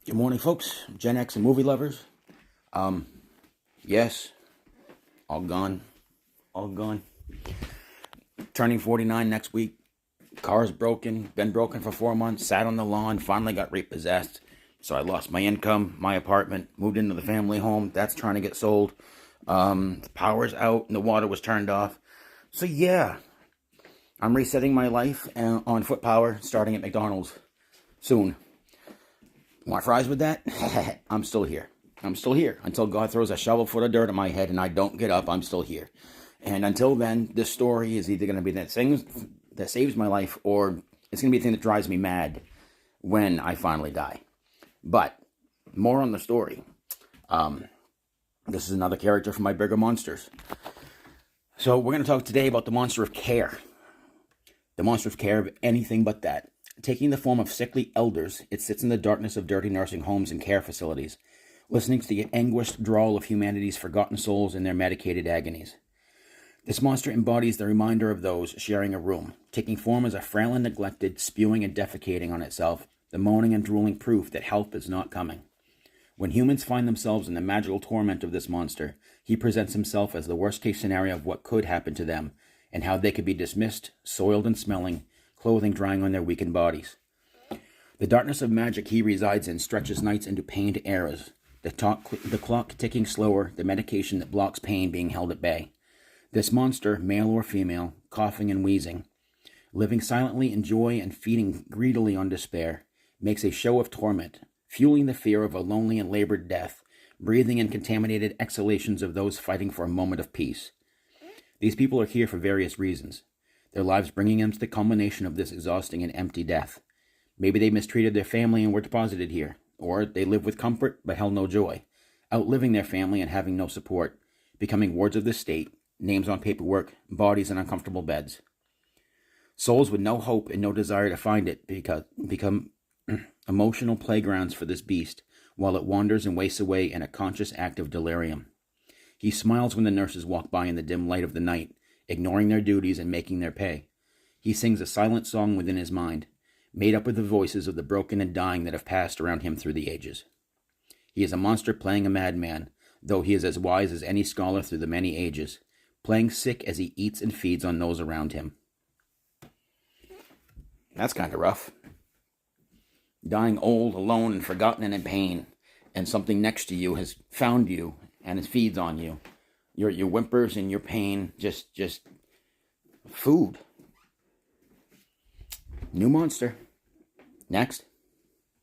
Good morning, folks. Gen X and movie lovers. Yes, all gone. All gone. Turning 49 next week. Car's broken. Been broken for 4 months. Sat on the lawn. Finally got repossessed. So I lost my income, my apartment. Moved into the family home. That's trying to get sold. The power's out and the water was turned off. So yeah, I'm resetting my life on foot power, starting at McDonald's soon. Want fries with that? I'm still here. I'm still here. Until God throws a shovel full of dirt at my head and I don't get up, I'm still here. And until then, this story is either going to be that thing that saves my life or it's going to be the thing that drives me mad when I finally die. But more on the story. This is another character from my bigger monsters. So we're going to talk today about the monster of care. The monster of care of anything but that. Taking the form of sickly elders, it sits in the darkness of dirty nursing homes and care facilities, listening to the anguished drawl of humanity's forgotten souls in their medicated agonies. This monster embodies the reminder of those sharing a room, taking form as a frail and neglected, spewing and defecating on itself, the moaning and drooling proof that help is not coming. When humans find themselves in the magical torment of this monster, he presents himself as the worst-case scenario of what could happen to them, and how they could be dismissed, soiled and smelling, clothing drying on their weakened bodies. The darkness of magic he resides in stretches nights into pained eras, the clock ticking slower, the medication that blocks pain being held at bay. This monster, male or female, coughing and wheezing, living silently in joy and feeding greedily on despair, makes a show of torment, fueling the fear of a lonely and labored death, breathing in contaminated exhalations of those fighting for a moment of peace. These people are here for various reasons, their lives bringing them to the culmination of this exhausting and empty death. Maybe they mistreated their family and were deposited here, or they live with comfort but held no joy, outliving their family and having no support, becoming wards of the state, names on paperwork, bodies in uncomfortable beds. Souls with no hope and no desire to find it become emotional playgrounds for this beast, while it wanders and wastes away in a conscious act of delirium. He smiles when the nurses walk by in the dim light of the night, ignoring their duties and making their pay. He sings a silent song within his mind, made up with the voices of the broken and dying that have passed around him through the ages. He is a monster playing a madman, though he is as wise as any scholar through the many ages, playing sick as he eats and feeds on those around him. That's kind of rough. Dying old, alone, and forgotten and in pain, and something next to you has found you and it feeds on you. Your whimpers and your pain, just food. New monster. Next.